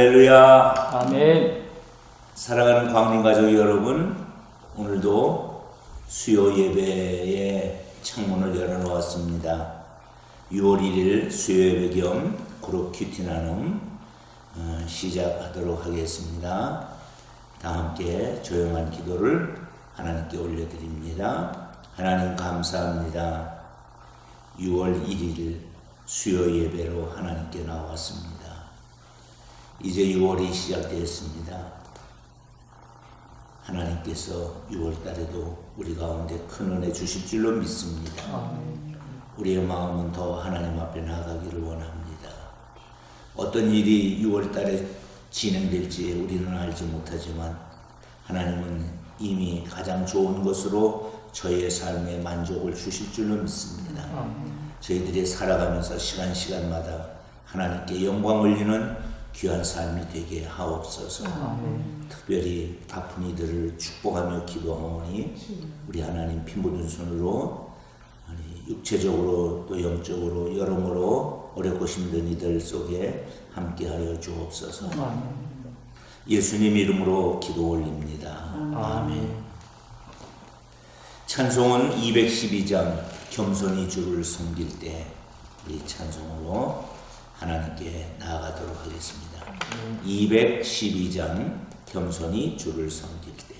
할렐루야. 아멘. 사랑하는 광림가족 여러분, 오늘도 수요 예배의 창문을 열어놓았습니다. 6월 1일 수요 예배 겸 그룹 큐티 나눔 시작하도록 하겠습니다. 다 함께 조용한 기도를 하나님께 올려드립니다. 하나님 감사합니다. 6월 1일 수요 예배로 하나님께 나왔습니다. 이제 6월이 시작되었습니다. 하나님께서 6월 달에도 우리 가운데 큰 은혜 주실 줄로 믿습니다. 우리의 마음은 더 하나님 앞에 나가기를 원합니다. 어떤 일이 6월 달에 진행될지 우리는 알지 못하지만 하나님은 이미 가장 좋은 것으로 저희의 삶에 만족을 주실 줄로 믿습니다. 저희들이 살아가면서 시간마다 하나님께 영광 올리는 귀한 삶이 되게 하옵소서. 특별히 아픈 이들을 축복하며 기도하오니 우리 하나님 피 묻은 손으로 육체적으로 또 영적으로 여러모로 어렵고 힘든 이들 속에 함께하여 주옵소서. 예수님 이름으로 기도 올립니다. 아멘. 찬송은 212장 겸손히 주를 섬길 때 우리 찬송으로 하나님께 나아가도록 하겠습니다. 212장 겸손히 주를 섬길 때.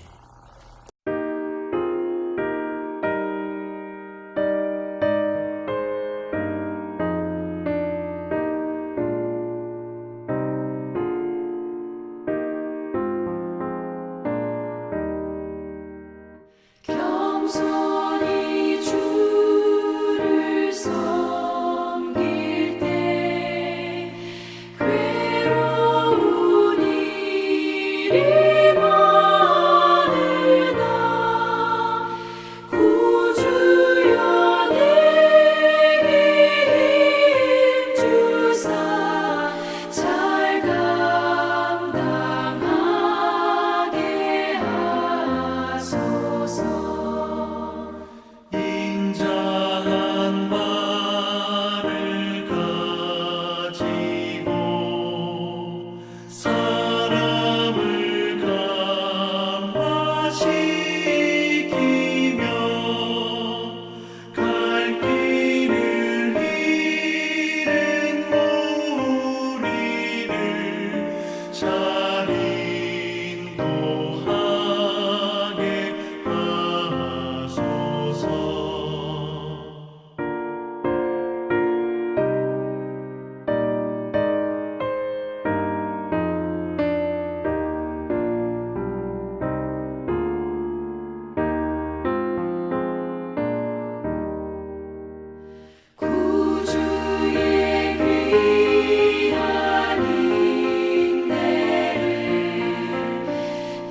겸손히 주를 섬길 때 괴로운 일이 많으나 구주여 내게 힘 주사 잘 감당하게 하소서. 인자한 말을 가지고 사람을 감화시키며 갈 길을 잃은 무리를 잘 인도하게 하소서. 구주의 귀한 인내를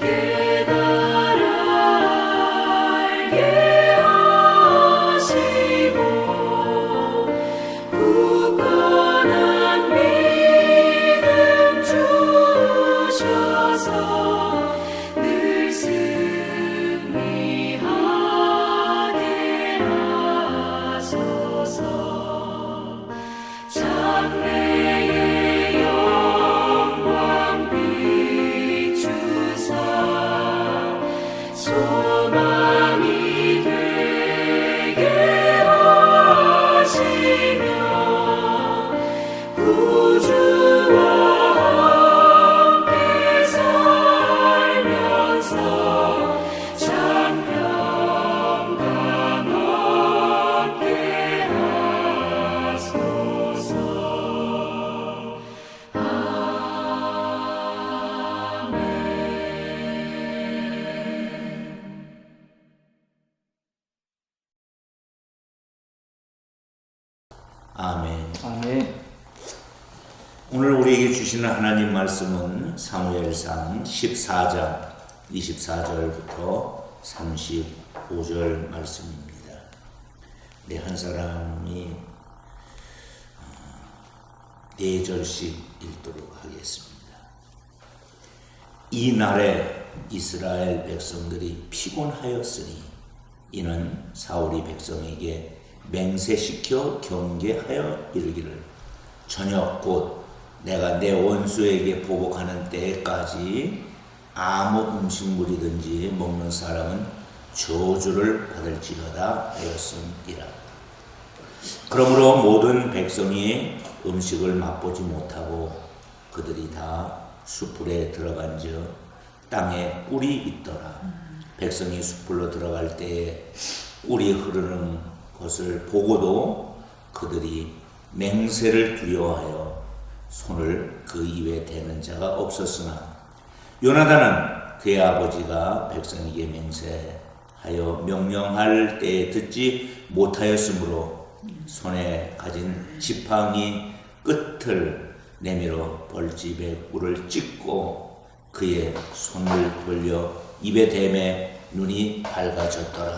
깨달아 알게 하시고 굳건한 믿음 주셔서 늘 승리하게 하소서. 장래의 영광 비추사 소망이 되게 하시며 구주와 함께 살면서 장평강 얻게 하소서. 아멘. 아멘. 오늘 우리에게 주시는 하나님 말씀은 사무엘상 14장 24절부터 35절 말씀입니다. 우리 한 사람이 4절씩 읽도록 하겠습니다. 이 날에 이스라엘 백성들이 피곤하였으니 이는 사울이 백성에게 맹세시켜 경계하여 이르기를 저녁 곧 내가 내 원수에게 보복하는 때까지 아무 음식물이든지 먹는 사람은 저주를 받을지어다 하였음이라. 그러므로 모든 백성이 음식을 맛보지 못하고 그들이 다 숯불에 들어간즉 땅에 꿀이 있더라. 백성이 숯불로 들어갈 때에 꿀이 흐르는 것을 보고도 그들이 맹세를 두려워하여 손을 그 입에 대는 자가 없었으나 요나단은 그의 아버지가 백성에게 맹세하여 명령할 때에 듣지 못하였으므로 손에 가진 지팡이 끝을 내밀어 벌집에 꿀을 찍고 그의 손을 돌려 입에 대매 눈이 밝아졌더라.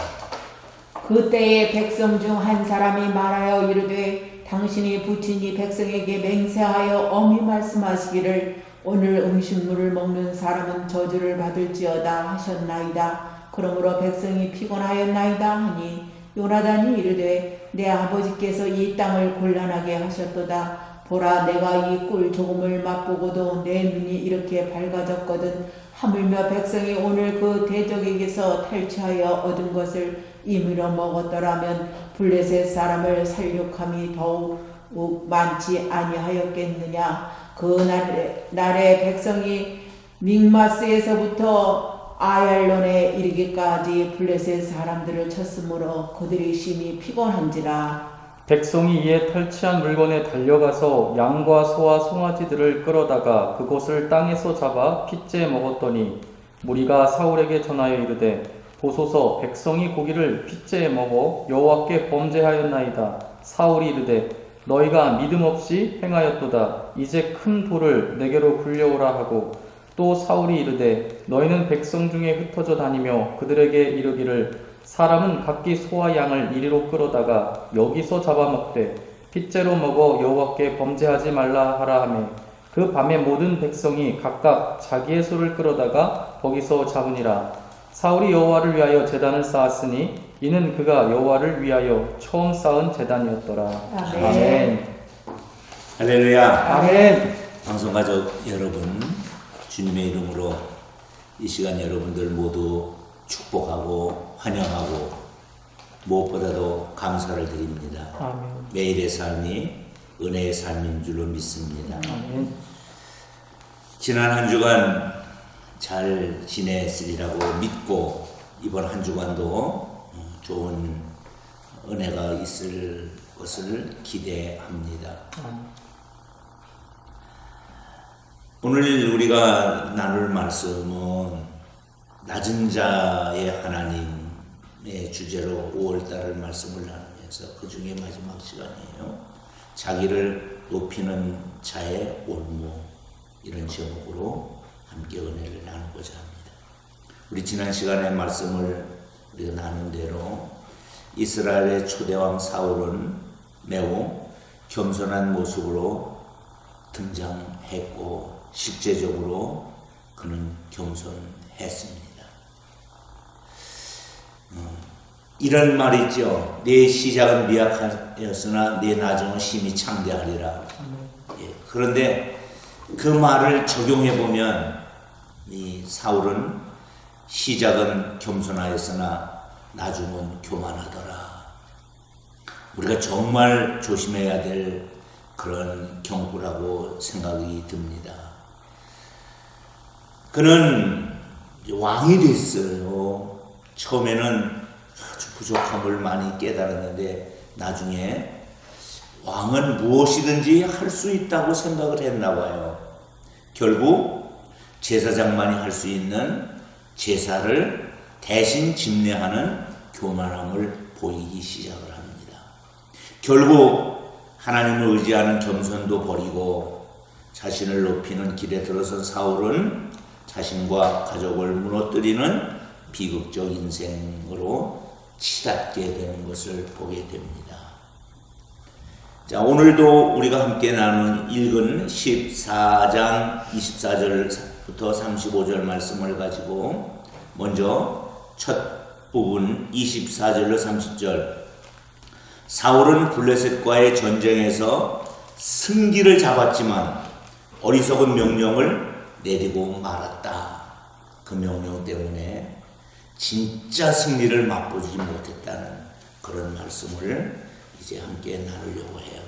그때에 백성 중 한 사람이 말하여 이르되 당신이 부친이 백성에게 맹세하여 엄히 말씀하시기를 오늘 음식물을 먹는 사람은 저주를 받을지어다 하셨나이다. 그러므로 백성이 피곤하였나이다 하니 요나단이 이르되 내 아버지께서 이 땅을 곤란하게 하셨도다. 보라, 내가 이 꿀 조금을 맛보고도 내 눈이 이렇게 밝아졌거든. 하물며 백성이 오늘 그 대적에게서 탈취하여 얻은 것을 임의로 먹었더라면 블레셋 사람을 살육함이 더욱 많지 아니하였겠느냐. 그 날에 백성이 믹마스에서부터 아얄론에 이르기까지 블레셋 사람들을 쳤으므로 그들이 심히 피곤한지라. 백성이 이에 탈취한 물건에 달려가서 양과 소와 송아지들을 끌어다가 그것을 땅에서 잡아 핏째 먹었더니 무리가 사울에게 전하여 이르되 보소서, 백성이 고기를 핏째 먹어 여호와께 범죄하였나이다. 사울이 이르되 너희가 믿음 없이 행하였도다. 이제 큰 돌을 내게로 굴려오라 하고 또 사울이 이르되 너희는 백성 중에 흩어져 다니며 그들에게 이르기를 사람은 각기 소와 양을 이리로 끌어다가 여기서 잡아먹되 핏째로 먹어 여호와께 범죄하지 말라 하라 하매 그 밤에 모든 백성이 각각 자기의 소를 끌어다가 거기서 잡으니라. 사울이 여호와를 위하여 제단을 쌓았으니 이는 그가 여호와를 위하여 처음 쌓은 제단이었더라. 아멘. 아멘. 할렐루야. 아멘. 방송가족 여러분, 주님의 이름으로 이 시간 여러분들 모두 축복하고 환영하고 무엇보다도 감사를 드립니다. 아멘. 매일의 삶이 은혜의 삶인 줄로 믿습니다. 아멘. 지난 한 주간 잘 지냈으리라고 믿고 이번 한 주간도 좋은 은혜가 있을 것을 기대합니다. 오늘 우리가 나눌 말씀은 낮은 자의 하나님의 주제로 5월달을 말씀을 나누면서 그 중에 마지막 시간이에요. 자기를 높이는 자의 올무, 이런 제목으로 함께 은혜를 나누고자 합니다. 우리 지난 시간에 말씀을 우리가 나눈 대로 이스라엘의 초대왕 사울은 매우 겸손한 모습으로 등장했고 실제적으로 그는 겸손했습니다. 이런 말이 있죠. 내 시작은 미약하였으나 내 나중은 심히 창대하리라. 예, 그런데 그 말을 적용해 보면 이 사울은 시작은 겸손하였으나 나중은 교만하더라. 우리가 정말 조심해야 될 그런 경고라고 생각이 듭니다. 그는 왕이 됐어요. 처음에는 아주 부족함을 많이 깨달았는데 나중에 왕은 무엇이든지 할 수 있다고 생각을 했나 봐요. 결국 제사장만이 할 수 있는 제사를 대신 집례하는 교만함을 보이기 시작을 합니다. 결국 하나님을 의지하는 겸손도 버리고 자신을 높이는 길에 들어선 사울은 자신과 가족을 무너뜨리는 비극적 인생으로 치닫게 되는 것을 보게 됩니다. 자, 오늘도 우리가 함께 읽은 14장 24절부터 35절 말씀을 가지고 먼저 첫 부분 24절로 30절. 사울은 블레셋과의 전쟁에서 승기를 잡았지만 어리석은 명령을 내리고 말았다. 그 명령 때문에 진짜 승리를 맛보지 못했다는 그런 말씀을 이제 함께 나누려고 해요.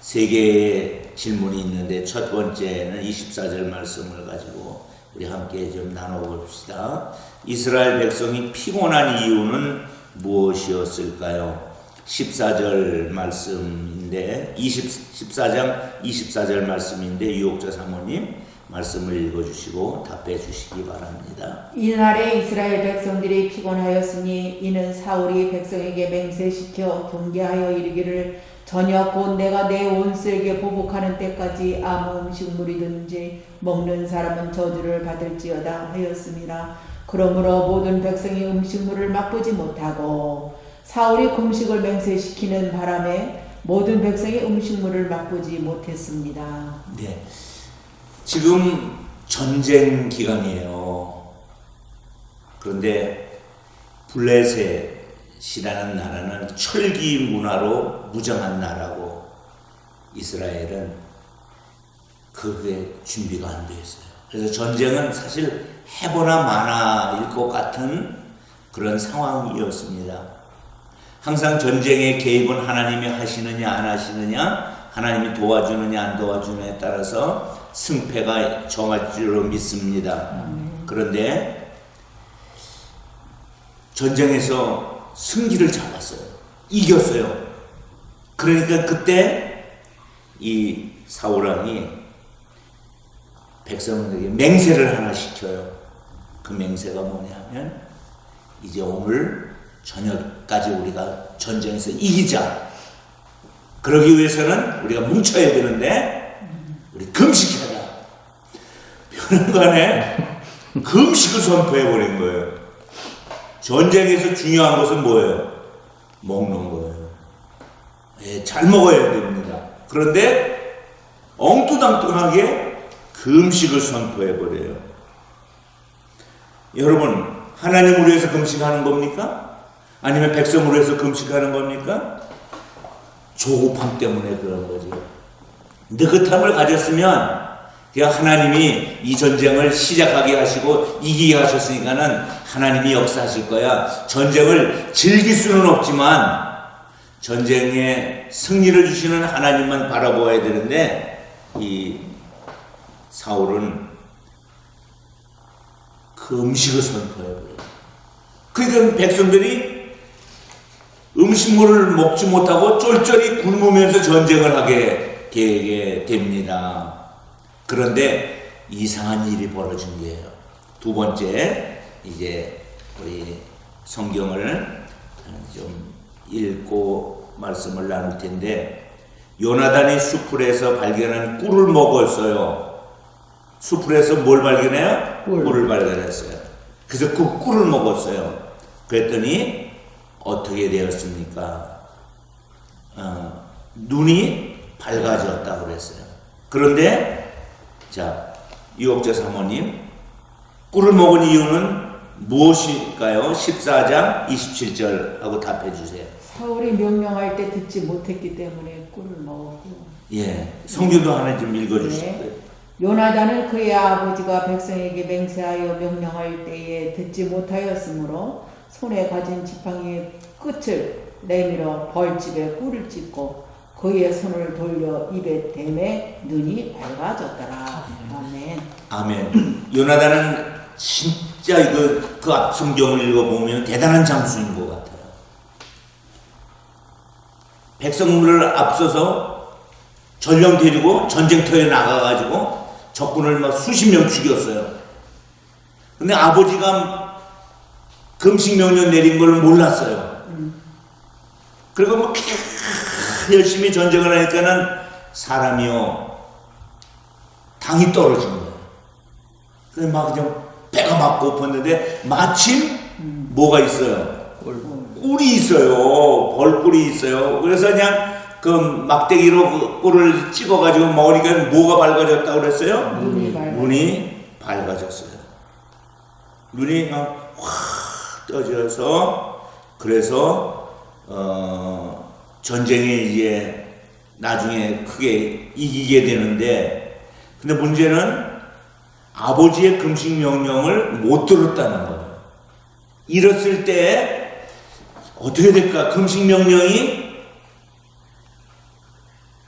세 개의 질문이 있는데 첫 번째는 24절 말씀을 가지고 우리 함께 좀 나눠봅시다. 이스라엘 백성이 피곤한 이유는 무엇이었을까요? 14절 말씀인데 14장 24절 말씀인데 유옥자 사모님 말씀을 읽어주시고 답해 주시기 바랍니다. 이날에 이스라엘 백성들이 피곤하였으니 이는 사울이 백성에게 맹세시켜 경계하여 이르기를 저녁 곧 내가 내 온수에게 보복하는 때까지 아무 음식물이든지 먹는 사람은 저주를 받을지어다 하였습니다. 그러므로 모든 백성이 음식물을 맛보지 못하고 사울이 금식을 맹세시키는 바람에 모든 백성이 음식물을 맛보지 못했습니다. 네, 지금 전쟁 기간이에요. 그런데 블레셋이라는 나라는 철기 문화로 무장한 나라고 이스라엘은 그게 준비가 안 돼 있어요. 그래서 전쟁은 사실 해보나 마나일 것 같은 그런 상황이었습니다. 항상 전쟁의 개입은 하나님이 하시느냐 안 하시느냐, 하나님이 도와주느냐 안 도와주느냐에 따라서 승패가 정할 줄로 믿습니다. 그런데 전쟁에서 승기를 잡았어요. 이겼어요. 그러니까 그때 이 사울왕이 백성들에게 맹세를 하나 시켜요. 그 맹세가 뭐냐면 이제 오늘 저녁까지 우리가 전쟁에서 이기자. 그러기 위해서는 우리가 뭉쳐야 되는데 우리 금식하자. 변호간에 금식을 선포해버린 거예요. 전쟁에서 중요한 것은 뭐예요? 먹는 거예요. 예, 잘 먹어야 됩니다. 그런데 엉뚱당뚱하게 금식을 선포해버려요. 여러분, 하나님을 위해서 금식하는 겁니까? 아니면 백성을 위해서 금식하는 겁니까? 조급함 때문에 그런 거죠. 느긋함을 가졌으면 그냥 하나님이 이 전쟁을 시작하게 하시고 이기게 하셨으니까는 하나님이 역사하실 거야. 전쟁을 즐길 수는 없지만 전쟁에 승리를 주시는 하나님만 바라보아야 되는데 이 사울은 그 음식을 선포해버려요. 그러니까 백성들이 음식물을 먹지 못하고 쫄쫄이 굶으면서 전쟁을 하게 되게 됩니다. 그런데 이상한 일이 벌어진 거예요. 두 번째, 이제 우리 성경을 좀 읽고 말씀을 나눌 텐데, 요나단이 수풀에서 발견한 꿀을 먹었어요. 수풀에서 뭘 발견해요? 꿀을 발견했어요. 그래서 그 꿀을 먹었어요. 그랬더니 어떻게 되었습니까? 눈이 밝아졌다고 그랬어요. 그런데 자, 유옥자 사모님, 꿀을 먹은 이유는 무엇일까요? 14장 27절 하고 답해 주세요. 사울이 명령할 때 듣지 못했기 때문에 꿀을 먹었고. 예, 성경도 하나 좀 읽어주시고요. 네. 요나단은 그의 아버지가 백성에게 맹세하여 명령할 때에 듣지 못하였으므로 손에 가진 지팡이의 끝을 내밀어 벌집에 꿀을 찢고 그의 손을 돌려 입에 대매 눈이 밝아졌더라. 아멘. 아멘. 요나단은 진짜 그 앞 성경을 읽어보면 대단한 장수인 것 같아요. 백성들을 앞서서 전령 데리고 전쟁터에 나가가지고 적군을 막 수십 명 죽였어요. 근데 아버지가 금식 명령 내린 걸 몰랐어요. 그리고 막 열심히 전쟁을 하니까는 사람이요, 당이 떨어진 거예요. 그래서 막 그냥 배가 막 고팠는데 마침 뭐가 있어요? 꿀이 있어요. 벌꿀이 있어요. 그래서 그냥 그 막대기로 그 꿀을 찍어가지고 먹으니까 뭐가 밝아졌다고 그랬어요? 눈이 밝아졌어요. 눈이 확 떠져서 그래서 전쟁에 이제 나중에 크게 이기게 되는데 근데 문제는 아버지의 금식 명령을 못 들었다는 거예요. 이랬을 때 어떻게 될까? 금식 명령이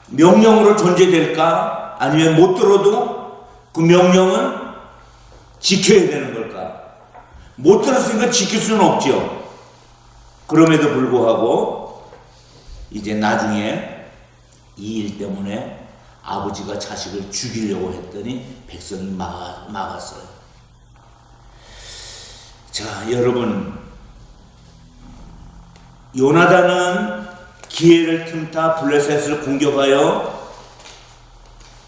명령으로 존재될까? 아니면 못 들어도 그 명령은 지켜야 되는 걸까? 못 들었으니까 지킬 수는 없죠. 그럼에도 불구하고 이제 나중에 이 일 때문에 아버지가 자식을 죽이려고 했더니 백성이 막았어요. 자, 여러분, 요나단은 기회를 틈타 블레셋을 공격하여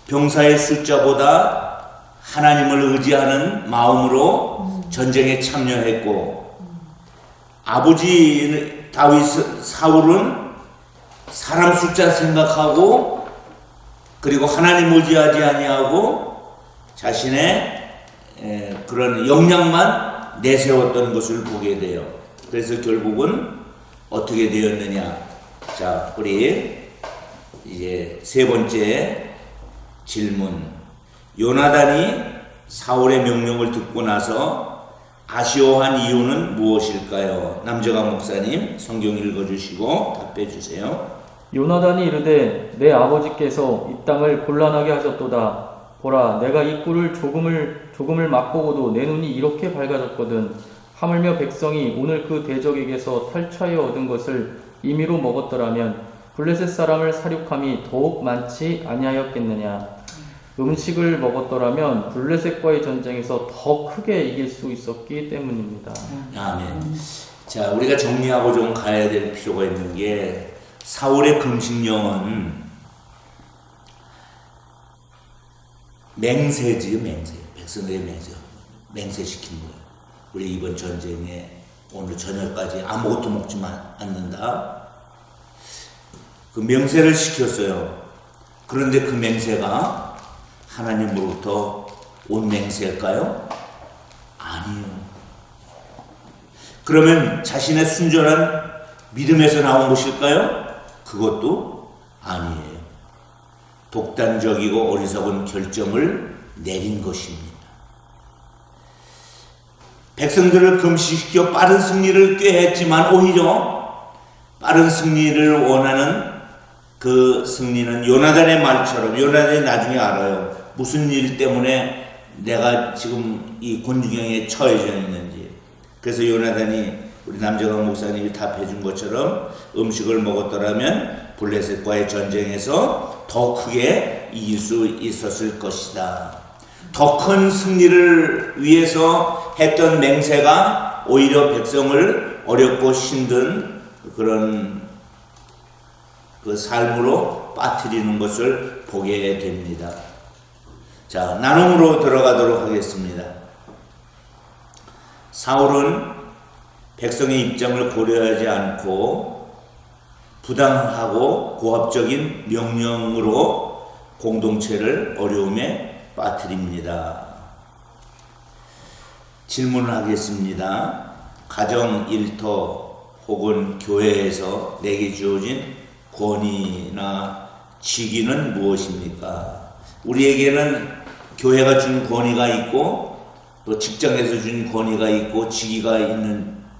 병사의 숫자보다 하나님을 의지하는 마음으로 전쟁에 참여했고, 아버지 다윗 사울은 사람 숫자 생각하고 그리고 하나님 의지하지 아니하고 자신의 그런 역량만 내세웠던 것을 보게 돼요. 그래서 결국은 어떻게 되었느냐? 자, 우리 이제 세 번째 질문. 요나단이 사울의 명령을 듣고 나서 아쉬워한 이유는 무엇일까요? 남정환 목사님 성경 읽어주시고 답해 주세요. 요나단이 이르되 내 아버지께서 이 땅을 곤란하게 하셨도다. 보라, 내가 이 꿀을 조금을 맛보고도 내 눈이 이렇게 밝아졌거든. 하물며 백성이 오늘 그 대적에게서 탈취하여 얻은 것을 임의로 먹었더라면 블레셋 사람을 사륙함이 더욱 많지 아니하였겠느냐. 음식을 먹었더라면 블레셋과의 전쟁에서 더 크게 이길 수 있었기 때문입니다. 아멘. 자, 우리가 정리하고 좀 가야 될 필요가 있는 게, 사울의 금식령은 맹세지요, 맹세. 백성들의 맹세시킨 거예요. 우리 이번 전쟁에 오늘 저녁까지 아무것도 먹지 않는다. 그 맹세를 시켰어요. 그런데 그 맹세가 하나님으로부터 온 맹세일까요? 아니요. 그러면 자신의 순전한 믿음에서 나온 것일까요? 그것도 아니에요. 독단적이고 어리석은 결정을 내린 것입니다. 백성들을 금식시켜 빠른 승리를 꾀했지만 오히려 빠른 승리를 원하는 그 승리는 요나단의 말처럼, 요나단이 나중에 알아요. 무슨 일 때문에 내가 지금 이 곤경에 처해져 있는지. 그래서 요나단이 우리 남정환 목사님이 답해 준 것처럼 음식을 먹었더라면 블레셋과의 전쟁에서 더 크게 이길 수 있었을 것이다. 더 큰 승리를 위해서 했던 맹세가 오히려 백성을 어렵고 힘든 그런 그 삶으로 빠뜨리는 것을 보게 됩니다. 자, 나눔으로 들어가도록 하겠습니다. 사울은 백성의 입장을 고려하지 않고 부당하고 고압적인 명령으로 공동체를 어려움에 빠뜨립니다. 질문을 하겠습니다. 가정 일터 혹은 교회에서 내게 주어진 권위나 직위는 무엇입니까? 우리에게는 교회가 준 권위가 있고 또 직장에서 준 권위가 있고 직위가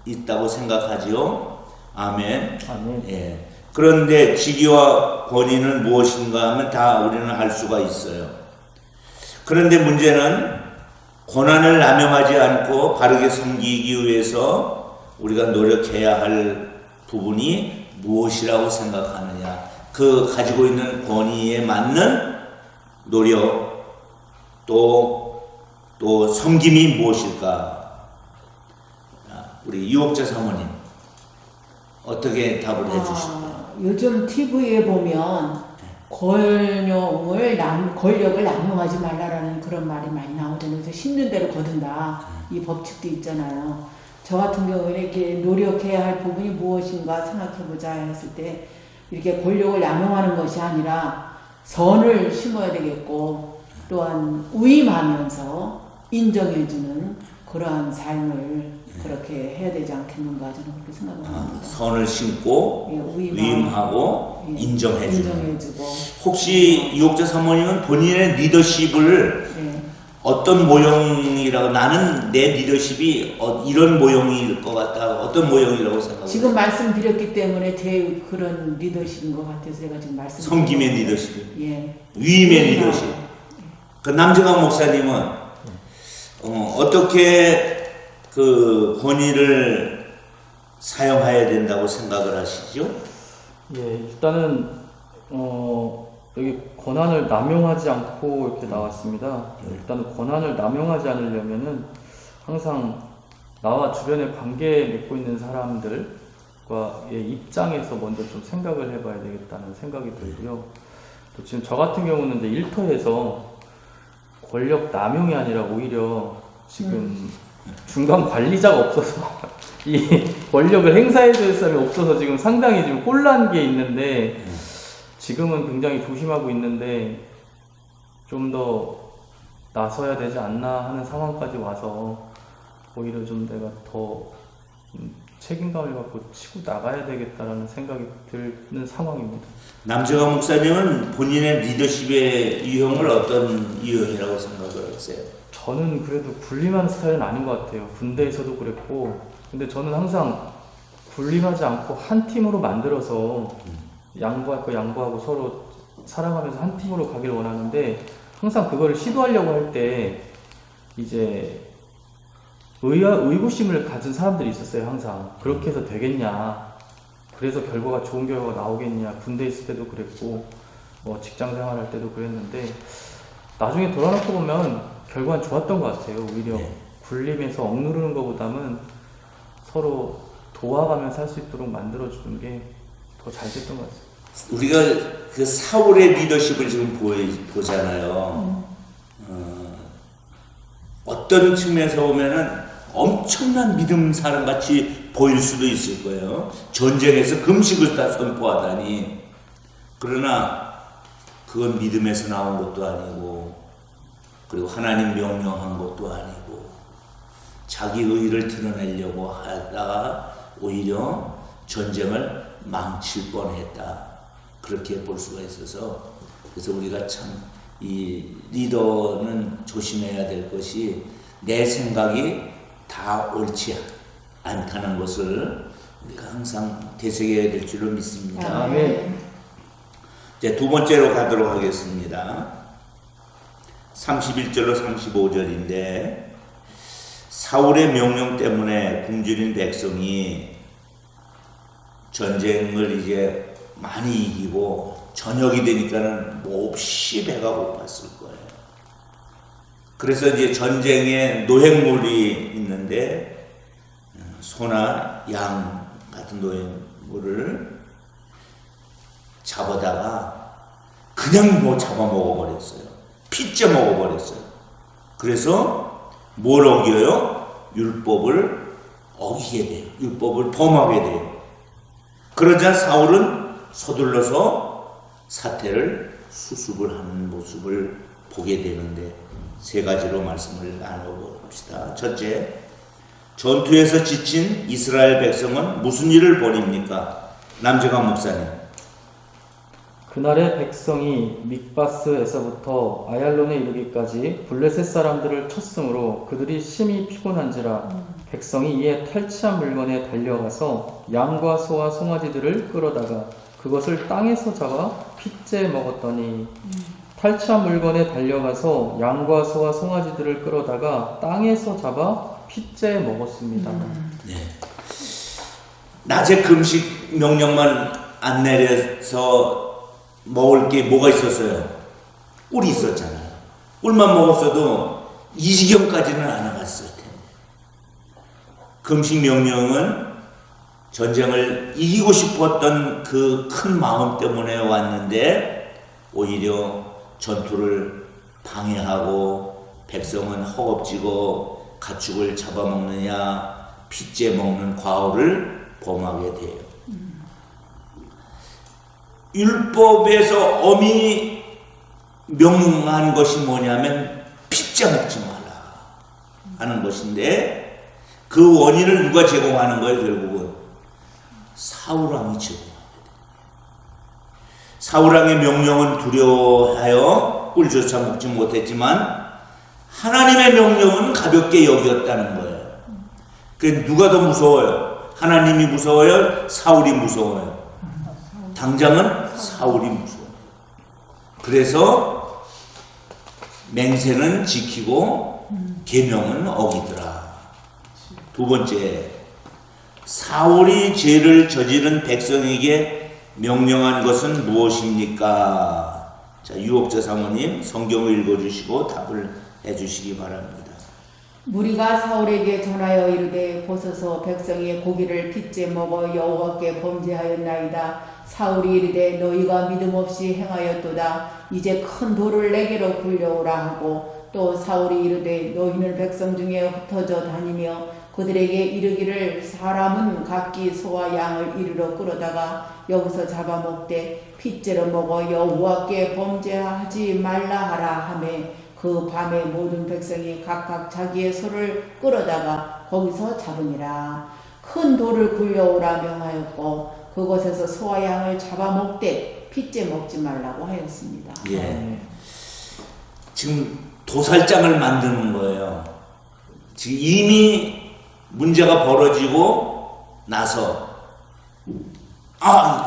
있다고 생각하지요. 아멘. 아멘. 예. 그런데 직위와 권위는 무엇인가 하면 다 우리는 알 수가 있어요. 그런데 문제는 고난을 남용하지 않고 바르게 섬기기 위해서 우리가 노력해야 할 부분이 무엇이라고 생각하느냐. 그 가지고 있는 권위에 맞는 노력 또 섬김이 무엇일까? 우리 유옥자 사모님 어떻게 답을 해주실까요? 요즘 TV에 보면 권력을 남용하지 말라라는 그런 말이 많이 나오잖아요. 그래서 심는 대로 거둔다. 이 법칙도 있잖아요. 저 같은 경우에는 이렇게 노력해야 할 부분이 무엇인가 생각해보자 했을 때 이렇게 권력을 남용하는 것이 아니라 선을 심어야 되겠고 또한 위임하면서 인정해주는 그러한 삶을 그렇게 해야 되지 않겠는가 저는 그렇게 생각합니다. 선을 심고 예, 위임하고 예, 인정해주는. 인정해주고 혹시 유옥자 사모님은 본인의 리더십을 예. 어떤 모형이라고, 나는 내 리더십이 이런 모형일 것 같다, 어떤 모형이라고 생각해요? 지금 말씀드렸기 때문에 제 그런 리더십인 것 같아서 제가 지금 말씀. 섬김의 리더십, 예. 위임의 리더십. 그 남재강 목사님은 어떻게 그 권위를 사용해야 된다고 생각을 하시죠? 예, 일단은 여기 권한을 남용하지 않고 이렇게 나왔습니다. 일단은 권한을 남용하지 않으려면은 항상 나와 주변에 관계 맺고 있는 사람들과의 입장에서 먼저 좀 생각을 해봐야 되겠다는 생각이 들고요. 또 지금 저 같은 경우는 이제 일터에서 권력 남용이 아니라 오히려 지금 중간 관리자가 없어서 이 권력을 행사해줄 사람이 없어서 지금 상당히 지금 혼란 게 있는데, 지금은 굉장히 조심하고 있는데 좀 더 나서야 되지 않나 하는 상황까지 와서 오히려 좀 내가 더 책임감을 갖고 치고 나가야 되겠다라는 생각이 드는 상황입니다. 남재강 목사님은 본인의 리더십의 유형을 어떤 유형이라고 생각을 하세요? 저는 그래도 군림하는 스타일은 아닌 것 같아요. 군대에서도 그랬고, 근데 저는 항상 군림하지 않고 한 팀으로 만들어서 양보할 거 양보하고 서로 사랑하면서 한 팀으로 가길 원하는데, 항상 그거를 시도하려고 할 때 이제 의구심을 가진 사람들이 있었어요. 항상 그렇게 해서 되겠냐, 그래서 결과가 좋은 결과가 나오겠냐. 군대 있을 때도 그랬고 직장 생활할 때도 그랬는데, 나중에 돌아놓고 보면 결과는 좋았던 것 같아요. 오히려 군림해서 억누르는 것보다는 서로 도와가면서 할 수 있도록 만들어주는 게 더 잘 됐던 것 같아요. 우리가 그 사울의 리더십을 지금 보잖아요. 어떤 측면에서 보면은 엄청난 믿음 사람 같이 보일 수도 있을 거예요. 전쟁에서 금식을 다 선포하다니. 그러나 그건 믿음에서 나온 것도 아니고, 그리고 하나님 명령한 것도 아니고, 자기 의의를 드러내려고 하다가 오히려 전쟁을 망칠 뻔했다, 그렇게 볼 수가 있어서, 그래서 우리가 참 이 리더는 조심해야 될 것이 내 생각이 다 옳지 않다는 것을 우리가 항상 되새겨야 될 줄로 믿습니다. 아멘. 이제 두 번째로 가도록 하겠습니다. 31절로 35절인데, 사울의 명령 때문에 굶주린 백성이 전쟁을 이제 많이 이기고 저녁이 되니까는 몹시 배가 고팠을 거예요. 그래서 이제 전쟁에 노획물이 있는데 소나 양 같은 노획물을 잡아다가 그냥 잡아먹어버렸어요. 피째 먹어버렸어요. 그래서 뭘 어겨요? 율법을 어기게 돼요. 율법을 범하게 돼요. 그러자 사울은 서둘러서 사태를 수습을 하는 모습을 보게 되는데, 세 가지로 말씀을 나눠봅시다. 첫째, 전투에서 지친 이스라엘 백성은 무슨 일을 벌입니까? 남재강 목사님. 그날의 백성이 mik바스에서부터 아얄론에 이르기까지 블레셋 사람들을 쳤으므로 그들이 심히 피곤한지라. 백성이 이에 탈취한 물건에 달려가서 양과 소와 송아지들을 끌어다가 그것을 땅에서 잡아 핏째 먹었더니. 탈취한 물건에 달려가서 양과 소와 송아지들을 끌어다가 땅에서 잡아 핏째 먹었습니다. 네. 낮에 금식 명령만 안 내려서 먹을 게 뭐가 있었어요? 꿀이 있었잖아요. 꿀만 먹었어도 이 지경까지는 안 와갔을 텐데. 금식 명령은 전쟁을 이기고 싶었던 그 큰 마음 때문에 왔는데, 오히려 전투를 방해하고 백성은 허겁지겁 가축을 잡아먹느냐 핏째 먹는 과오를 범하게 돼요. 율법에서 엄히 명령한 것이 뭐냐면 핏째 먹지 마라. 하는 것인데 그 원인을 누가 제공하는 거예요? 결국은 사울왕이 제공합니다. 사울왕의 명령은 두려워하여 꿀조차 먹지 못했지만 하나님의 명령은 가볍게 여겼다는 거예요. 그 누가 더 무서워요? 하나님이 무서워요? 사울이 무서워요? 당장은 사울이 무서워요. 그래서 맹세는 지키고 계명은 어기더라. 두 번째, 사울이 죄를 저지른 백성에게 명령한 것은 무엇입니까? 자, 유옥자 사모님 성경을 읽어주시고 답을 해주시기 바랍니다. 무리가 사울에게 전하여 이르되 보소서 백성이 고기를 핏째 먹어 여호와께 범죄하였나이다. 사울이 이르되 너희가 믿음 없이 행하였도다. 이제 큰 돌을 내게로 굴려오라 하고 또 사울이 이르되 너희는 백성 중에 흩어져 다니며 그들에게 이르기를 사람은 각기 소와 양을 이르러 끌어다가 여기서 잡아먹되 핏째로 먹어 여호와께 범죄하지 말라 하라 하매 그 밤에 모든 백성이 각각 자기의 소를 끌어다가 거기서 잡으니라. 큰 돌을 굴려오라 명하였고 그곳에서 소와 양을 잡아먹되 핏째 먹지 말라고 하였습니다. 예. 지금 도살장을 만드는 거예요. 지금 이미 문제가 벌어지고 나서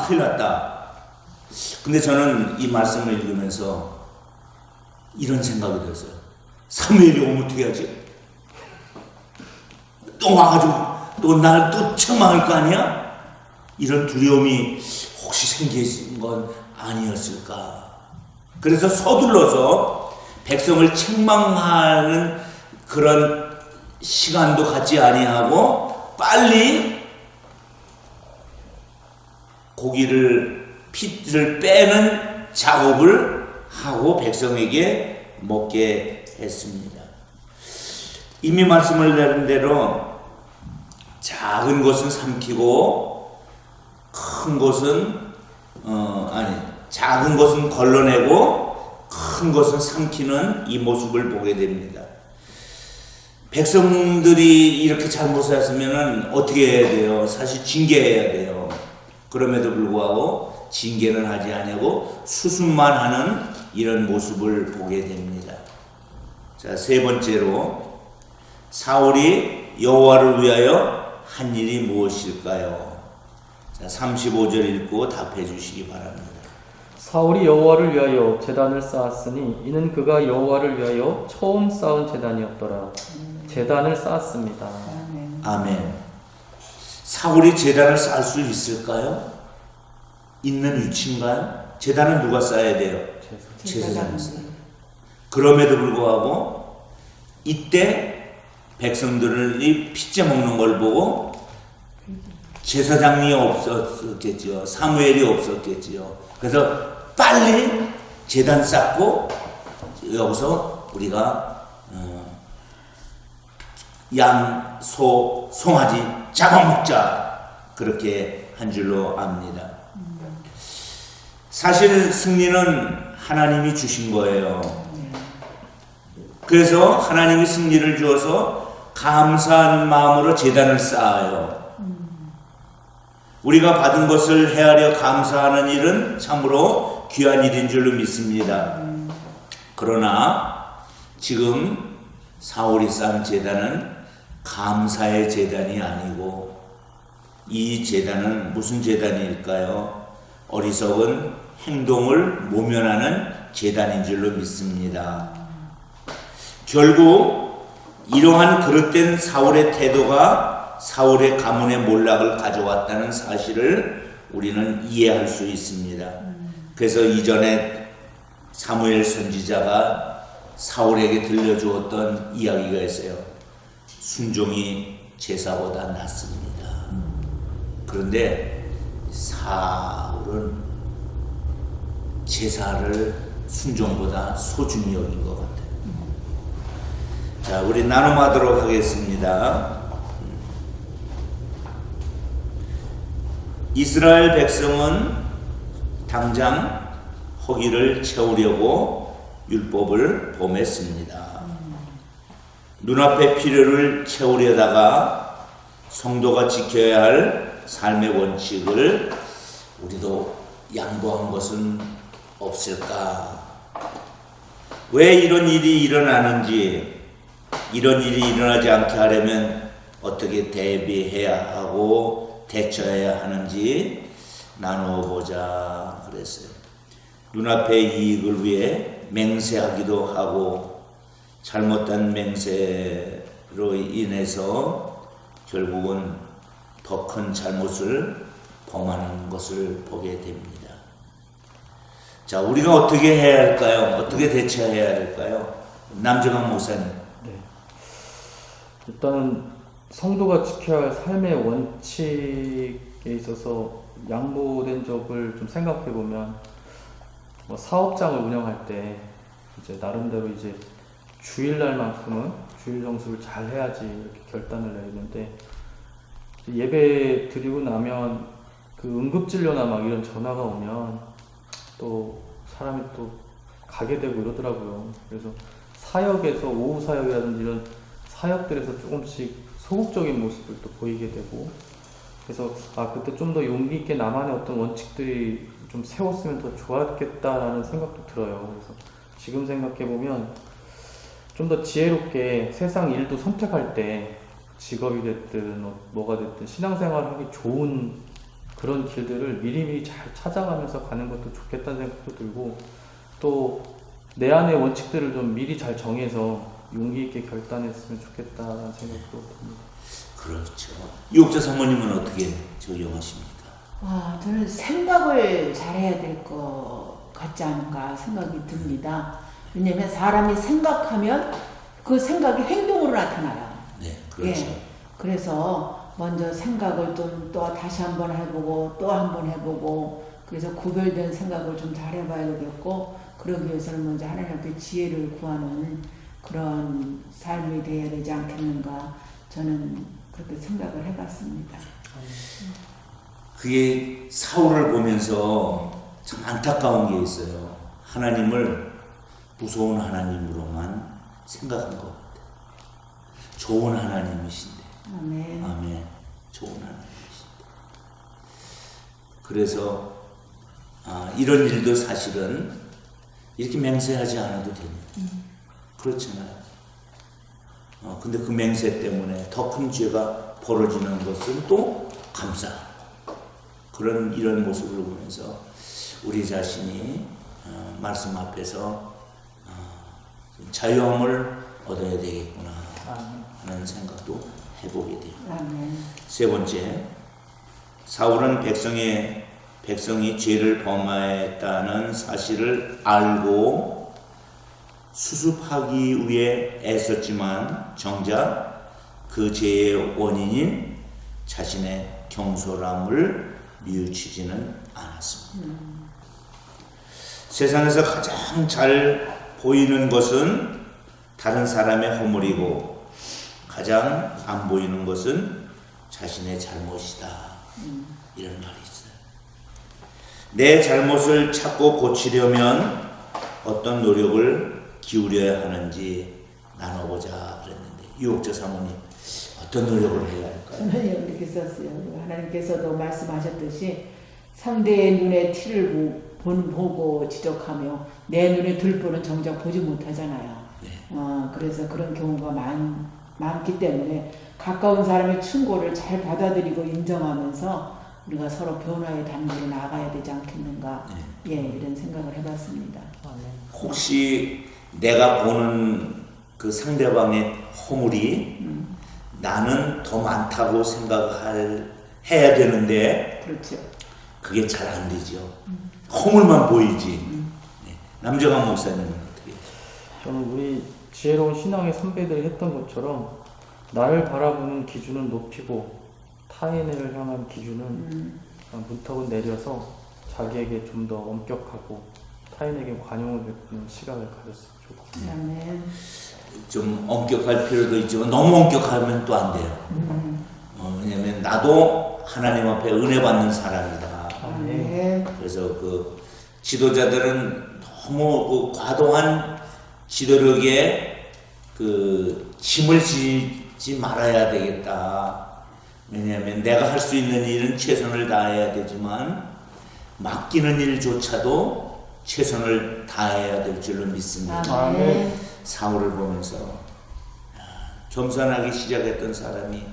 큰일 났다. 근데 저는 이 말씀을 읽으면서 이런 생각이 들었어요. 사무엘이 오면 어떻게 하지? 또 와가지고 또 날 또 책망할 거 아니야? 이런 두려움이 혹시 생긴 건 아니었을까? 그래서 서둘러서 백성을 책망하는 그런 시간도 갖지 아니하고 빨리 고기를 핏을 빼는 작업을 하고 백성에게 먹게 했습니다. 이미 말씀을 드린 대로 작은 것은 삼키고 큰 것은 작은 것은 걸러내고 큰 것은 삼키는 이 모습을 보게 됩니다. 백성들이 이렇게 잘못을 했으면 어떻게 해야 돼요? 사실 징계해야 돼요. 그럼에도 불구하고 징계는 하지 아니하고 수습만 하는 이런 모습을 보게 됩니다. 자, 세 번째로 사울이 여호와를 위하여 한 일이 무엇일까요? 자, 35절 읽고 답해 주시기 바랍니다. 사울이 여호와를 위하여 제단을 쌓았으니 이는 그가 여호와를 위하여 처음 쌓은 제단이었더라. 제단을 쌓았습니다. 아멘. 사울이 제단을 쌓을 수 있을까요? 있는 위치인가요? 제단은 누가 쌓아야 돼요? 제사장이 쌓아요. 그럼에도 불구하고 이때 백성들이 핏째 먹는 걸 보고 제사장이 없었겠죠. 사무엘이 없었겠죠. 그래서 빨리 제단 쌓고 여기서 우리가 양, 소, 송아지 잡아먹자 그렇게 한 줄로 압니다. 사실 승리는 하나님이 주신 거예요. 그래서 하나님이 승리를 주어서 감사한 마음으로 제단을 쌓아요. 우리가 받은 것을 헤아려 감사하는 일은 참으로 귀한 일인 줄로 믿습니다. 그러나 지금 사울이 쌓은 제단은 감사의 제단이 아니고 이 제단은 무슨 제단일까요? 어리석은 행동을 모면하는 제단인 줄로 믿습니다. 결국 이러한 그릇된 사울의 태도가 사울의 가문의 몰락을 가져왔다는 사실을 우리는 이해할 수 있습니다. 그래서 이전에 사무엘 선지자가 사울에게 들려주었던 이야기가 있어요. 순종이 제사보다 낫습니다. 그런데 사울은 제사를 순종보다 소중히 여긴 것 같아요. 자, 우리 나눔하도록 하겠습니다. 이스라엘 백성은 당장 허기를 채우려고 율법을 범했습니다. 눈앞의 필요를 채우려다가 성도가 지켜야 할 삶의 원칙을 우리도 양보한 것은 없을까? 왜 이런 일이 일어나는지, 이런 일이 일어나지 않게 하려면 어떻게 대비해야 하고 대처해야 하는지 나누어 보자 그랬어요. 눈앞의 이익을 위해 맹세하기도 하고 잘못된 맹세로 인해서 결국은 더 큰 잘못을 범하는 것을 보게 됩니다. 자, 우리가 어떻게 해야 할까요? 어떻게 대처해야 할까요? 남정환 목사님. 네. 일단은 성도가 지켜야 할 삶의 원칙에 있어서 양보된 적을 좀 생각해 보면, 뭐 사업장을 운영할 때 이제 나름대로 이제 주일날만큼은 주일 정수를 잘 해야지 이렇게 결단을 내리는데, 예배 드리고 나면 그 응급진료나 막 이런 전화가 오면 또 사람이 또 가게 되고 이러더라고요. 그래서 사역에서 오후 사역이라든지 이런 사역들에서 조금씩 소극적인 모습을 또 보이게 되고, 그래서 그때 좀 더 용기 있게 나만의 어떤 원칙들이 좀 세웠으면 더 좋았겠다라는 생각도 들어요. 그래서 지금 생각해 보면 좀 더 지혜롭게 세상 일도 선택할 때 직업이 됐든 뭐가 됐든 신앙생활을 하기 좋은 그런 길들을 미리미리 잘 찾아가면서 가는 것도 좋겠다는 생각도 들고, 또 내 안의 원칙들을 좀 미리 잘 정해서 용기 있게 결단했으면 좋겠다는 생각도 듭니다. 그렇죠. 유옥자 사모님은 어떻게 적용하십니까? 저는 생각을 잘해야 될 것 같지 않은가 생각이 듭니다. 왜냐하면 사람이 생각하면 그 생각이 행동으로 나타나요. 네, 그렇죠. 예, 그래서 먼저 생각을 좀 또 다시 한번 해보고 또 한번 해보고, 그래서 구별된 생각을 좀 잘 해봐야 되겠고, 그러기 위해서는 먼저 하나님 앞에 지혜를 구하는 그런 삶이 되어야 되지 않겠는가, 저는 그렇게 생각을 해봤습니다. 그게 사울을 보면서 참 안타까운 게 있어요. 하나님을 무서운 하나님으로만 생각한 것 같아요. 좋은 하나님이신데. 아멘. 아멘. 좋은 하나님이신데. 그래서 이런 일도 사실은 이렇게 맹세하지 않아도 됩니다. 그렇잖아요. 근데 그 맹세 때문에 더 큰 죄가 벌어지는 것은 또 감사하고, 이런 모습을 보면서 우리 자신이 말씀 앞에서 좀 자유함을 얻어야 되겠구나 하는 생각도 해보게 돼요. 아멘. 세 번째, 사울은 백성이 죄를 범하였다는 사실을 알고 수습하기 위해 애썼지만 정작 그 죄의 원인인 자신의 경솔함을 뉘우치지는 않았습니다. 세상에서 가장 잘 보이는 것은 다른 사람의 허물이고 가장 안 보이는 것은 자신의 잘못이다. 이런 말이 있어요. 내 잘못을 찾고 고치려면 어떤 노력을 기울여야 하는지 나눠보자 그랬는데, 유옥자 사모님 어떤 노력을 해야 할까요? 저는 이렇게 썼어요. 하나님께서도 말씀하셨듯이 상대의 눈에 티를 보고 지적하며 내 눈에 들보는 정작 보지 못하잖아요. 네. 그래서 그런 경우가 많기 때문에 가까운 사람의 충고를 잘 받아들이고 인정하면서 우리가 서로 변화의 단계로 나아가야 되지 않겠는가. 예, 이런 생각을 해봤습니다. 혹시 내가 보는 그 상대방의 허물이 나는 더 많다고 해야 되는데 그렇죠. 그게 잘 안 되죠. 허물만 보이지. 네. 남정환 목사님은 어떻게 하세요? 저는 우리 지혜로운 신앙의 선배들이 했던 것처럼 나를 바라보는 기준은 높이고 타인을 향한 기준은 문턱은 내려서 자기에게 좀 더 엄격하고 타인에게 관용을 베푸는 시각을 가졌으면 좋겠습니다. 아멘. 좀 엄격할 필요도 있지만 너무 엄격하면 또 안 돼요. 왜냐면 나도 하나님 앞에 은혜 받는 사람이다. 아멘. 그래서 그 지도자들은 너무 그 과도한 지도력에 짐을 지지 말아야 되겠다. 왜냐하면 내가 할 수 있는 일은 최선을 다해야 되지만 맡기는 일조차도 최선을 다해야 될 줄로 믿습니다. 아멘. 사울을 보면서 겸손하게 시작했던 사람이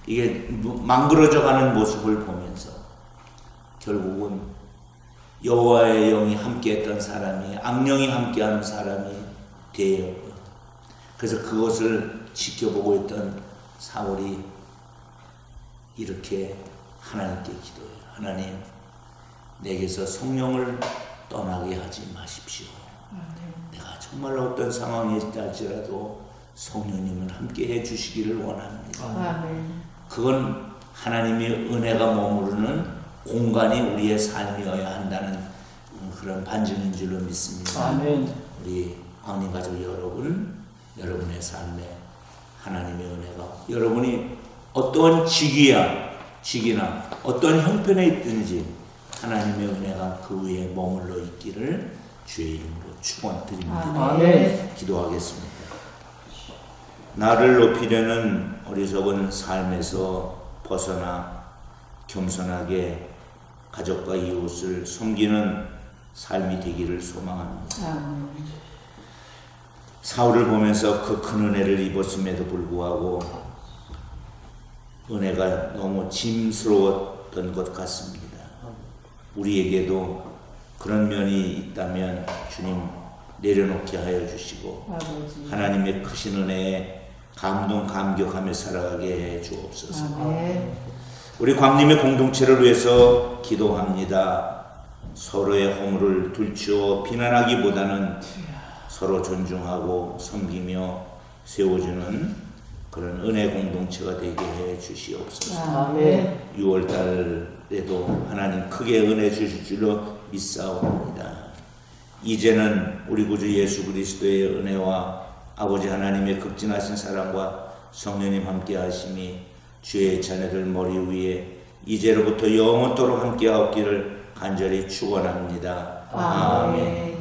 이게 망그러져가는 모습을 보면서 결국은 여호와의 영이 함께했던 사람이 악령이 함께하는 사람이 되었고요. 그래서 그것을 지켜보고 있던 사울이 이렇게 하나님께 기도해요. 하나님, 내게서 성령을 떠나게 하지 마십시오. 내가 정말 어떤 상황에 있다 할지라도 성령님은 함께 해주시기를 원합니다. 아멘. 그건 하나님의 은혜가 머무르는 공간이 우리의 삶이어야 한다는 그런 반증인 줄로 믿습니다. 아멘. 우리 광림 가족 여러분, 여러분의 삶에 하나님의 은혜가 여러분이 어떤 직이나 어떤 형편에 있든지 하나님의 은혜가 그 위에 머물러 있기를 주의 이름으로 축원드립니다. 아멘. 기도하겠습니다. 나를 높이려는 어리석은 삶에서 벗어나 겸손하게 가족과 이웃을 섬기는 삶이 되기를 소망합니다. 아멘. 사울을 보면서 그 큰 은혜를 입었음에도 불구하고 은혜가 너무 짐스러웠던 것 같습니다. 우리에게도 그런 면이 있다면 주님 내려놓게 하여 주시고 아버지. 하나님의 크신 은혜에 감격하며 살아가게 해 주옵소서. 아멘. 우리 광림의 공동체를 위해서 기도합니다. 서로의 허물을 들추어 비난하기보다는 서로 존중하고 섬기며 세워주는 그런 은혜 공동체가 되게 해 주시옵소서. 아멘. 6월달에도 하나님 크게 은혜 주실 줄로 믿사옵니다. 이제는 우리 구주 예수 그리스도의 은혜와 아버지 하나님의 극진하신 사랑과 성령님 함께 하심이 주의 자녀들 머리 위에 이제로부터 영원토록 함께 하옵기를 간절히 축원합니다. 아멘.